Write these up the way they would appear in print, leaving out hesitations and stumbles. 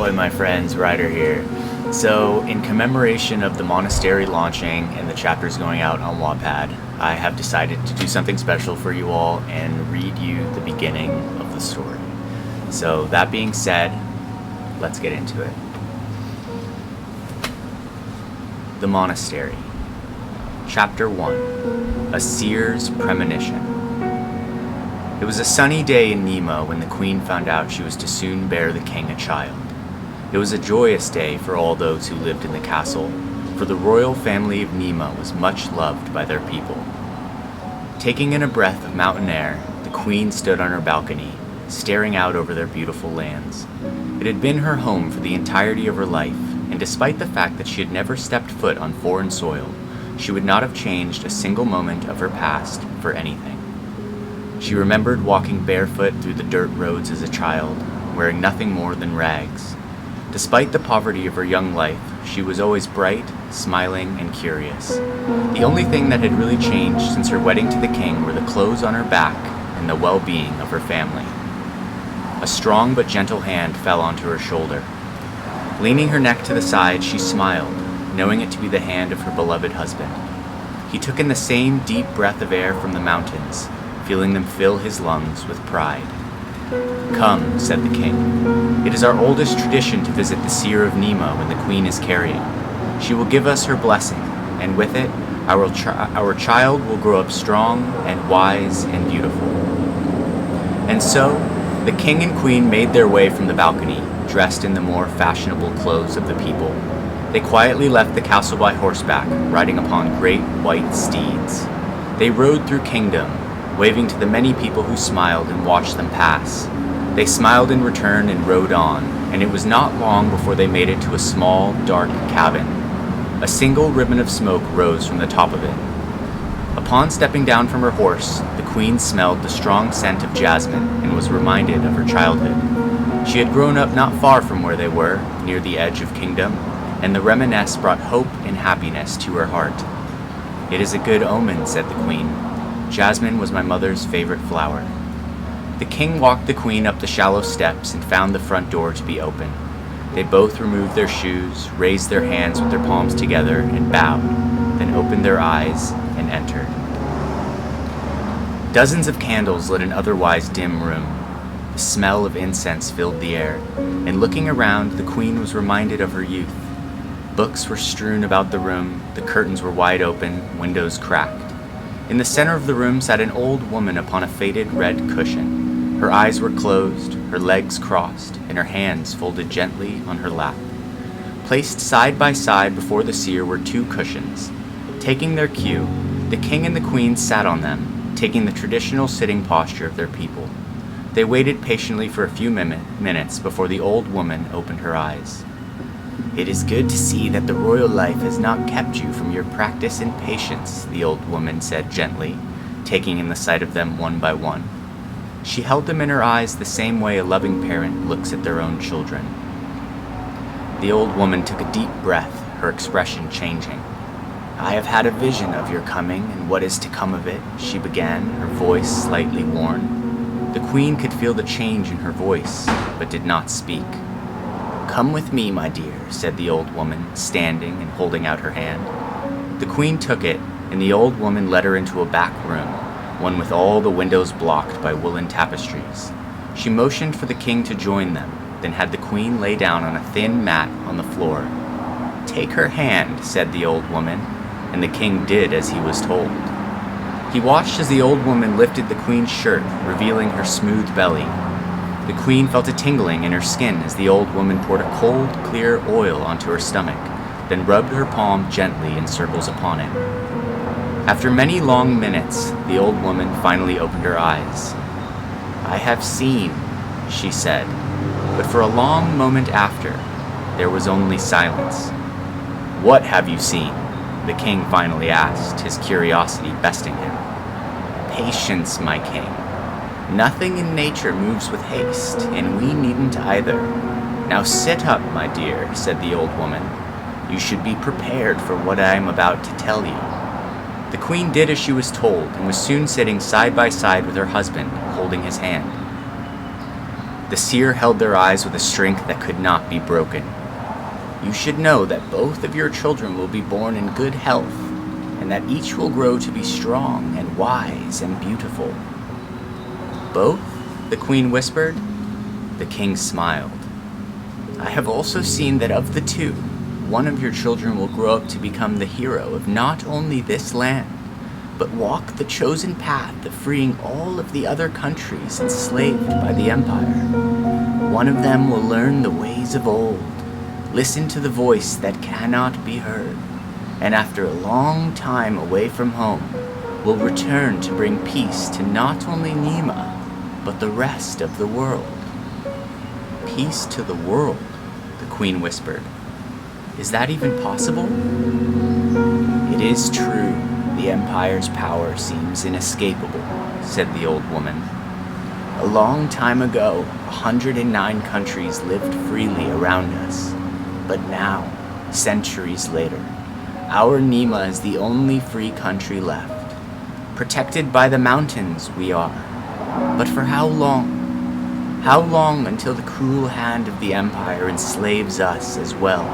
Ahoy, my friends, Ryder here. So, in commemoration of the Monastery launching and the chapters going out on Wattpad, I have decided to do something special for you all and read you the beginning of the story. So, that being said, let's get into it. The Monastery. Chapter 1. A Seer's Premonition. It was a sunny day in Nima when the queen found out she was to soon bear the king a child. It was a joyous day for all those who lived in the castle, for the royal family of Nima was much loved by their people. Taking in a breath of mountain air, the queen stood on her balcony, staring out over their beautiful lands. It had been her home for the entirety of her life, and despite the fact that she had never stepped foot on foreign soil, she would not have changed a single moment of her past for anything. She remembered walking barefoot through the dirt roads as a child, wearing nothing more than rags. Despite the poverty of her young life, she was always bright, smiling, and curious. The only thing that had really changed since her wedding to the king were the clothes on her back and the well-being of her family. A strong but gentle hand fell onto her shoulder. Leaning her neck to the side, she smiled, knowing it to be the hand of her beloved husband. He took in the same deep breath of air from the mountains, feeling them fill his lungs with pride. "Come," said the king. "It is our oldest tradition to visit the seer of Nima when the queen is carrying. She will give us her blessing, and with it, our child will grow up strong and wise and beautiful." And so, the king and queen made their way from the balcony, dressed in the more fashionable clothes of the people. They quietly left the castle by horseback, riding upon great white steeds. They rode through kingdom, waving to the many people who smiled and watched them pass. They smiled in return and rode on, and it was not long before they made it to a small, dark cabin. A single ribbon of smoke rose from the top of it. Upon stepping down from her horse, the queen smelled the strong scent of jasmine and was reminded of her childhood. She had grown up not far from where they were, near the edge of kingdom, and the reminiscence brought hope and happiness to her heart. "It is a good omen," said the queen. "Jasmine was my mother's favorite flower." The king walked the queen up the shallow steps and found the front door to be open. They both removed their shoes, raised their hands with their palms together, and bowed, then opened their eyes and entered. Dozens of candles lit an otherwise dim room. The smell of incense filled the air, and looking around, the queen was reminded of her youth. Books were strewn about the room, the curtains were wide open, windows cracked. In the center of the room sat an old woman upon a faded red cushion. Her eyes were closed, her legs crossed, and her hands folded gently on her lap. Placed side by side before the seer were two cushions. Taking their cue, the king and the queen sat on them, taking the traditional sitting posture of their people. They waited patiently for a few minutes before the old woman opened her eyes. "It is good to see that the royal life has not kept you from your practice in patience," the old woman said gently, taking in the sight of them one by one. She held them in her eyes the same way a loving parent looks at their own children. The old woman took a deep breath, her expression changing. "I have had a vision of your coming and what is to come of it," she began, her voice slightly worn. The queen could feel the change in her voice, but did not speak. "Come with me, my dear," said the old woman, standing and holding out her hand. The queen took it, and the old woman led her into a back room, one with all the windows blocked by woolen tapestries. She motioned for the king to join them, then had the queen lay down on a thin mat on the floor. "Take her hand," said the old woman, and the king did as he was told. He watched as the old woman lifted the queen's shirt, revealing her smooth belly. The queen felt a tingling in her skin as the old woman poured a cold, clear oil onto her stomach, then rubbed her palm gently in circles upon it. After many long minutes, the old woman finally opened her eyes. "I have seen," she said, but for a long moment after, there was only silence. "What have you seen?" the king finally asked, his curiosity besting him. "Patience, my king. Nothing in nature moves with haste, and we needn't either. Now sit up, my dear," said the old woman. "You should be prepared for what I am about to tell you." The queen did as she was told, and was soon sitting side by side with her husband, holding his hand. The seer held their eyes with a strength that could not be broken. "You should know that both of your children will be born in good health, and that each will grow to be strong and wise and beautiful." "Both?" the queen whispered. The king smiled. "I have also seen that of the two, one of your children will grow up to become the hero of not only this land, but walk the chosen path of freeing all of the other countries enslaved by the empire. One of them will learn the ways of old, listen to the voice that cannot be heard, and after a long time away from home, will return to bring peace to not only Nima, but the rest of the world." "Peace to the world," the queen whispered. "Is that even possible?" "It is true. The Empire's power seems inescapable," said the old woman. "A long time ago, 109 countries lived freely around us. But now, centuries later, our Nima is the only free country left. Protected by the mountains we are. But for how long? How long until the cruel hand of the Empire enslaves us as well?"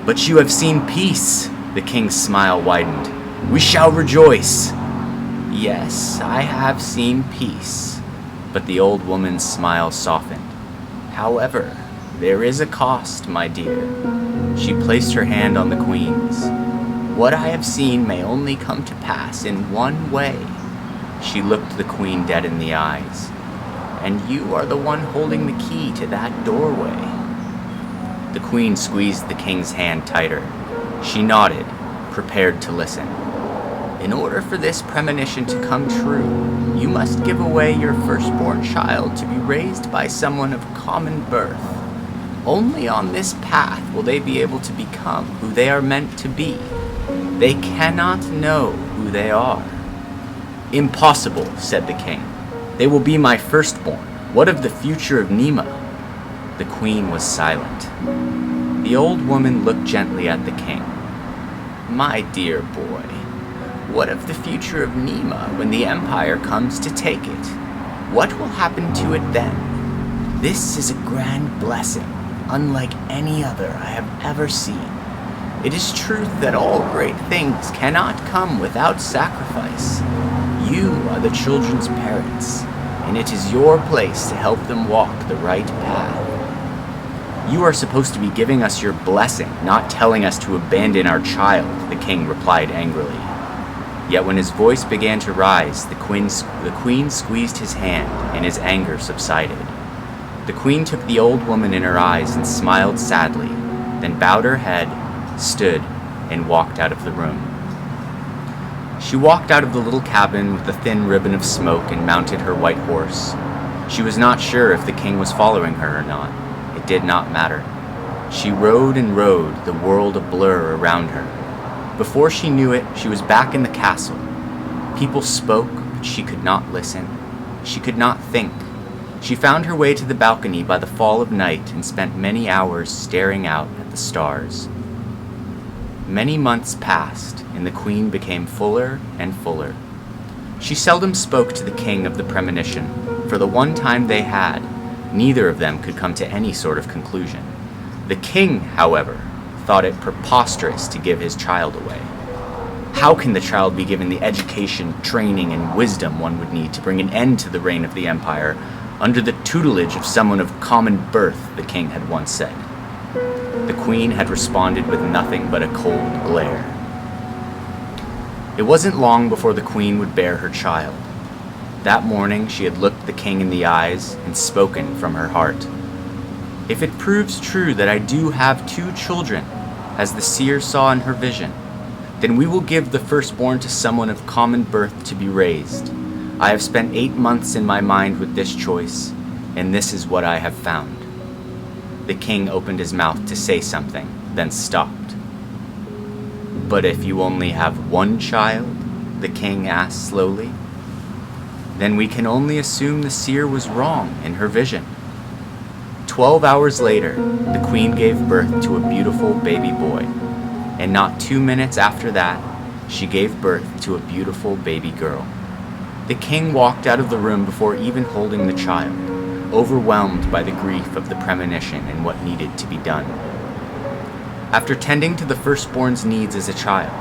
"But you have seen peace," the king's smile widened. "We shall rejoice." "Yes, I have seen peace," but the old woman's smile softened. "However, there is a cost, my dear." She placed her hand on the queen's. "What I have seen may only come to pass in one way." She looked the queen dead in the eyes. "And you are the one holding the key to that doorway." The queen squeezed the king's hand tighter. She nodded, prepared to listen. "In order for this premonition to come true, you must give away your firstborn child to be raised by someone of common birth. Only on this path will they be able to become who they are meant to be. They cannot know who they are." "Impossible," said the king. "They will be my firstborn. What of the future of Nima?" The queen was silent. The old woman looked gently at the king. "My dear boy, what of the future of Nima when the Empire comes to take it? What will happen to it then? This is a grand blessing, unlike any other I have ever seen. It is truth that all great things cannot come without sacrifice. You are the children's parents, and it is your place to help them walk the right path." "You are supposed to be giving us your blessing, not telling us to abandon our child," the king replied angrily. Yet when his voice began to rise, the queen squeezed his hand, and his anger subsided. The queen took the old woman in her eyes and smiled sadly, then bowed her head, stood, and walked out of the room. She walked out of the little cabin with the thin ribbon of smoke and mounted her white horse. She was not sure if the king was following her or not. It did not matter. She rode and rode, the world a blur around her. Before she knew it, she was back in the castle. People spoke, but she could not listen. She could not think. She found her way to the balcony by the fall of night and spent many hours staring out at the stars. Many months passed, and the queen became fuller and fuller. She seldom spoke to the king of the premonition, for the one time they had, neither of them could come to any sort of conclusion. The king, however, thought it preposterous to give his child away. How can the child be given the education, training, and wisdom one would need to bring an end to the reign of the empire under the tutelage of someone of common birth, the king had once said. The queen had responded with nothing but a cold glare. It wasn't long before the queen would bear her child. That morning she had looked the king in the eyes and spoken from her heart. "If it proves true that I do have 2 children, as the seer saw in her vision, then we will give the firstborn to someone of common birth to be raised. I have spent 8 months in my mind with this choice, and this is what I have found." The king opened his mouth to say something, then stopped. "But if you only have 1 child?" the king asked slowly. "Then we can only assume the seer was wrong in her vision." 12 hours later, the queen gave birth to a beautiful baby boy, and not 2 minutes after that, she gave birth to a beautiful baby girl. The king walked out of the room before even holding the child. overwhelmed by the grief of the premonition and what needed to be done. After tending to the firstborn's needs as a child,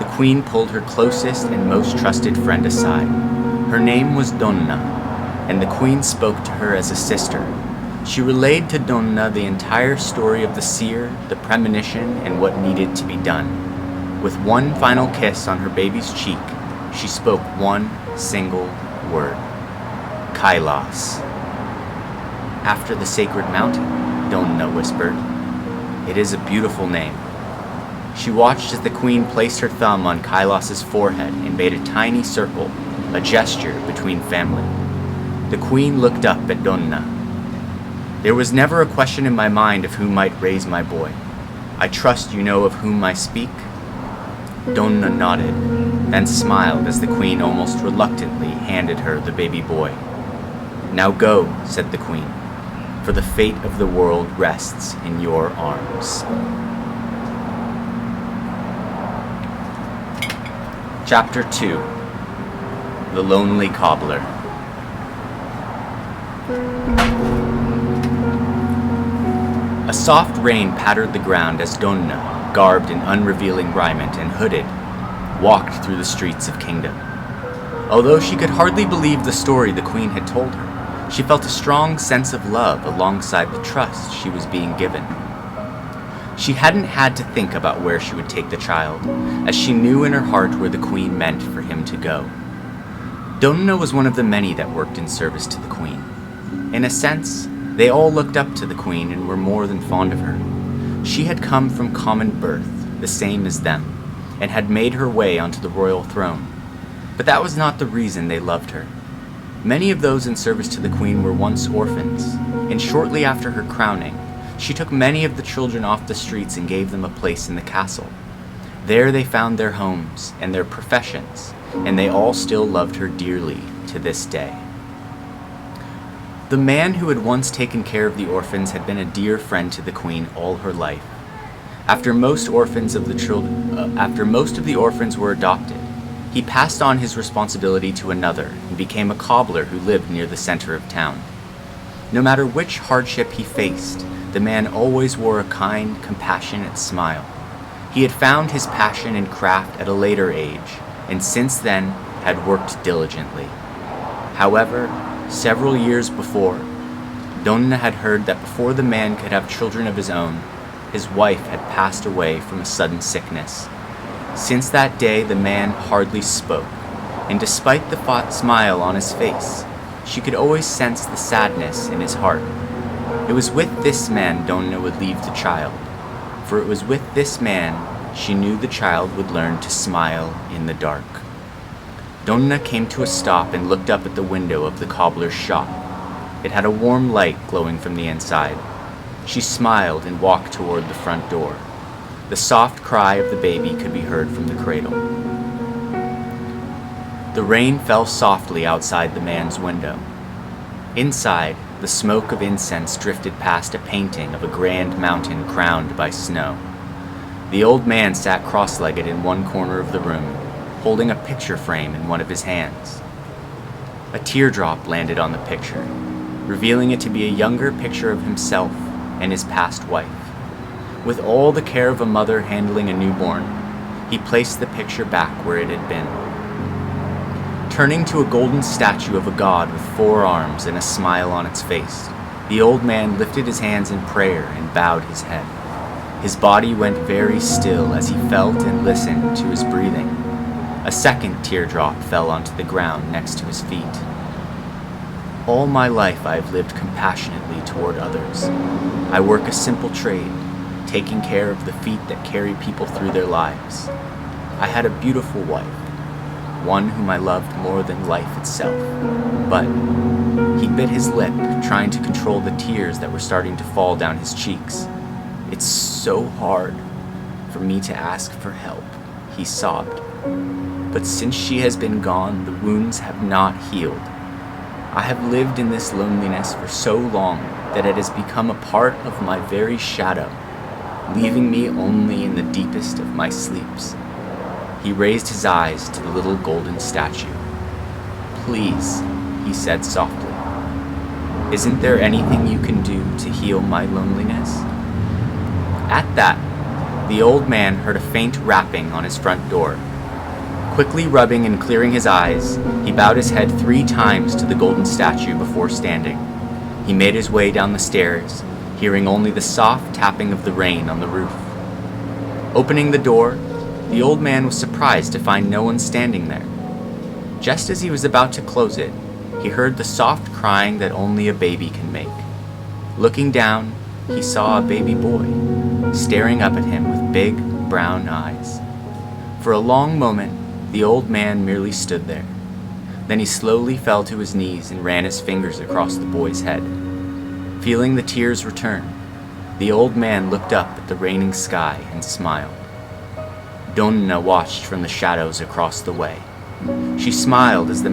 the queen pulled her closest and most trusted friend aside. Her name was Donna, and the queen spoke to her as a sister. She relayed to Donna the entire story of the seer, the premonition, and what needed to be done. With one final kiss on her baby's cheek, she spoke one single word: Kailas. After the sacred mountain, Donna whispered. It is a beautiful name. She watched as the queen placed her thumb on Kailas's forehead and made a tiny circle, a gesture between family. The queen looked up at Donna. There was never a question in my mind of who might raise my boy. I trust you know of whom I speak? Donna nodded, then smiled as the queen almost reluctantly handed her the baby boy. Now go, said the queen, for the fate of the world rests in your arms. Chapter 2. The Lonely Cobbler. A soft rain pattered the ground as Donna, garbed in unrevealing raiment and hooded, walked through the streets of Kingdom. Although she could hardly believe the story the queen had told her, she felt a strong sense of love alongside the trust she was being given. She hadn't had to think about where she would take the child, as she knew in her heart where the queen meant for him to go. Donna was one of the many that worked in service to the queen. In a sense, they all looked up to the queen and were more than fond of her. She had come from common birth, the same as them, and had made her way onto the royal throne. But that was not the reason they loved her. Many of those in service to the queen were once orphans, and shortly after her crowning, she took many of the children off the streets and gave them a place in the castle. There they found their homes and their professions, and they all still loved her dearly to this day. The man who had once taken care of the orphans had been a dear friend to the queen all her life. After most of the orphans were adopted, he passed on his responsibility to another and became a cobbler who lived near the center of town. No matter which hardship he faced, the man always wore a kind, compassionate smile. He had found his passion in craft at a later age, and since then had worked diligently. However, several years before, Donna had heard that before the man could have children of his own, his wife had passed away from a sudden sickness. Since that day, the man hardly spoke, and despite the smile on his face, she could always sense the sadness in his heart. It was with this man Donna would leave the child, for it was with this man she knew the child would learn to smile in the dark. Donna came to a stop and looked up at the window of the cobbler's shop. It had a warm light glowing from the inside. She smiled and walked toward the front door. The soft cry of the baby could be heard from the cradle. The rain fell softly outside the man's window. Inside, the smoke of incense drifted past a painting of a grand mountain crowned by snow. The old man sat cross-legged in one corner of the room, holding a picture frame in one of his hands. A teardrop landed on the picture, revealing it to be a younger picture of himself and his past wife. With all the care of a mother handling a newborn, he placed the picture back where it had been. Turning to a golden statue of a god with 4 arms and a smile on its face, the old man lifted his hands in prayer and bowed his head. His body went very still as he felt and listened to his breathing. A second teardrop fell onto the ground next to his feet. All my life I have lived compassionately toward others. I work a simple trade, taking care of the feet that carry people through their lives. I had a beautiful wife, one whom I loved more than life itself, but he bit his lip, trying to control the tears that were starting to fall down his cheeks. It's so hard for me to ask for help, he sobbed. But since she has been gone, the wounds have not healed. I have lived in this loneliness for so long that it has become a part of my very shadow, leaving me only in the deepest of my sleeps. He raised his eyes to the little golden statue. Please, he said softly, Isn't there anything you can do to heal my loneliness?" At that, the old man heard a faint rapping on his front door. Quickly rubbing and clearing his eyes, he bowed his head 3 times to the golden statue before standing. He made his way down the stairs, hearing only the soft tapping of the rain on the roof. Opening the door, the old man was surprised to find no one standing there. Just as he was about to close it, he heard the soft crying that only a baby can make. Looking down, he saw a baby boy, staring up at him with big, brown eyes. For a long moment, the old man merely stood there. Then he slowly fell to his knees and ran his fingers across the boy's head. Feeling the tears return, the old man looked up at the raining sky and smiled. Donna watched from the shadows across the way. She smiled as the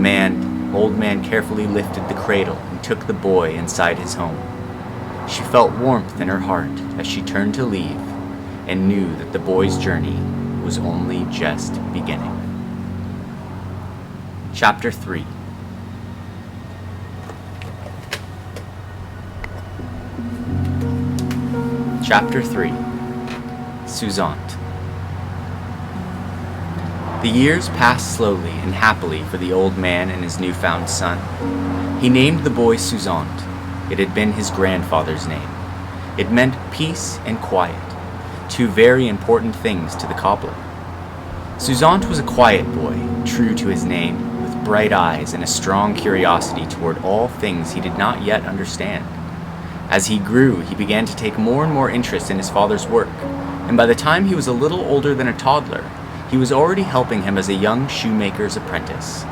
old man carefully lifted the cradle and took the boy inside his home. She felt warmth in her heart as she turned to leave and knew that the boy's journey was only just beginning. Chapter 3. Chapter 3. Suzant. The years passed slowly and happily for the old man and his newfound son. He named the boy Suzant. It had been his grandfather's name. It meant peace and quiet, 2 very important things to the cobbler. Suzant was a quiet boy, true to his name, with bright eyes and a strong curiosity toward all things he did not yet understand. As he grew, he began to take more and more interest in his father's work, and by the time he was a little older than a toddler, he was already helping him as a young shoemaker's apprentice.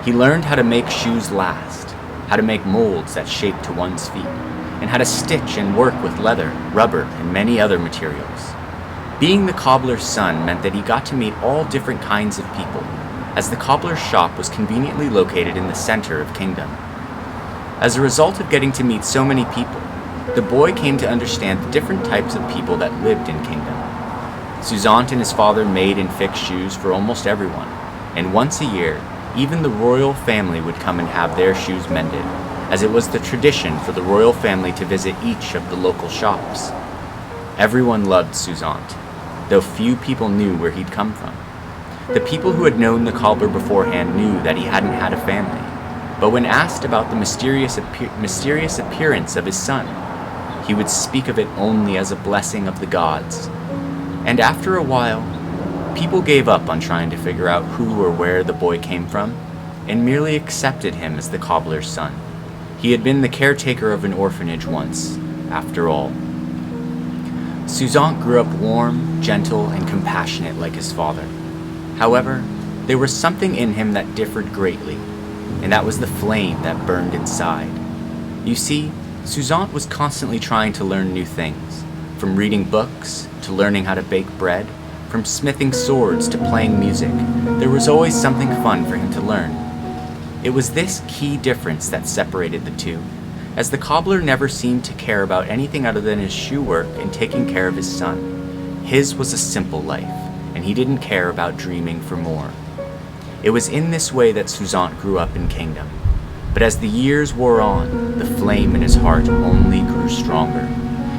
He learned how to make shoes last, how to make molds that shaped to one's feet, and how to stitch and work with leather, rubber, and many other materials. Being the cobbler's son meant that he got to meet all different kinds of people, as the cobbler's shop was conveniently located in the center of Kingdom. As a result of getting to meet so many people, the boy came to understand the different types of people that lived in Kingdom. Suzant and his father made and fixed shoes for almost everyone, and once a year, even the royal family would come and have their shoes mended, as it was the tradition for the royal family to visit each of the local shops. Everyone loved Suzant, though few people knew where he'd come from. The people who had known the cobbler beforehand knew that he hadn't had a family, but when asked about the mysterious appearance of his son, he would speak of it only as a blessing of the gods. And after a while, people gave up on trying to figure out who or where the boy came from, and merely accepted him as the cobbler's son. He had been the caretaker of an orphanage once, after all. Suzant grew up warm, gentle, and compassionate like his father. However, there was something in him that differed greatly, and that was the flame that burned inside. You see, Suzant was constantly trying to learn new things, from reading books to learning how to bake bread, from smithing swords to playing music. There was always something fun for him to learn. It was this key difference that separated the two, as the cobbler never seemed to care about anything other than his shoe work and taking care of his son. His was a simple life, and he didn't care about dreaming for more. It was in this way that Suzant grew up in Kingdom. But as the years wore on, the flame in his heart only grew stronger,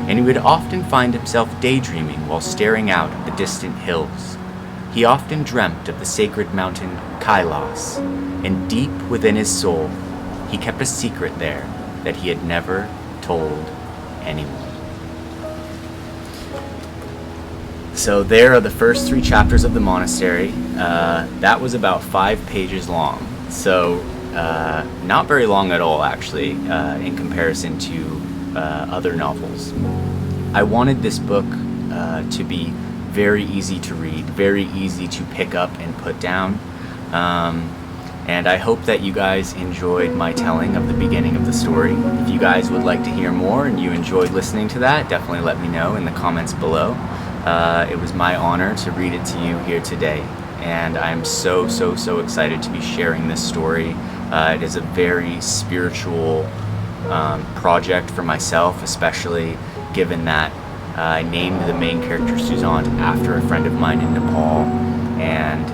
and he would often find himself daydreaming while staring out at the distant hills. He often dreamt of the sacred mountain Kailas, and deep within his soul, he kept a secret there that he had never told anyone. So there are the first 3 chapters of the Monastery. That was about 5 pages long. So not very long at all, actually, in comparison to other novels. I wanted this book to be very easy to read, very easy to pick up and put down. And I hope that you guys enjoyed my telling of the beginning of the story. If you guys would like to hear more and you enjoyed listening to that, definitely let me know in the comments below. It was my honor to read it to you here today, and I'm so excited to be sharing this story. It is a very spiritual project for myself, especially given that I named the main character Suzant after a friend of mine in Nepal, and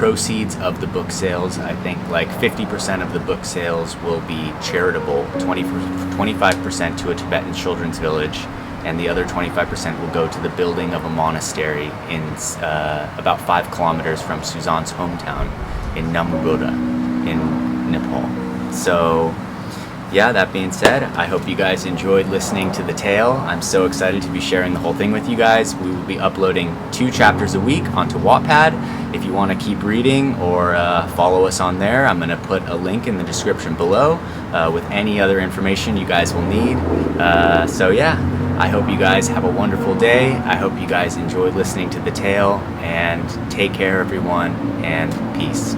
proceeds of the book sales, I think like 50% of the book sales will be charitable, 25% to a Tibetan children's village, and the other 25% will go to the building of a monastery in about 5 kilometers from Suzant's hometown in Namugoda in Nepal. So yeah, that being said, I hope you guys enjoyed listening to the tale. I'm so excited to be sharing the whole thing with you guys. We will be uploading 2 chapters a week onto Wattpad. If you want to keep reading or follow us on there, I'm going to put a link in the description below with any other information you guys will need. So yeah, I hope you guys have a wonderful day. I hope you guys enjoyed listening to the tale, and take care everyone, and peace.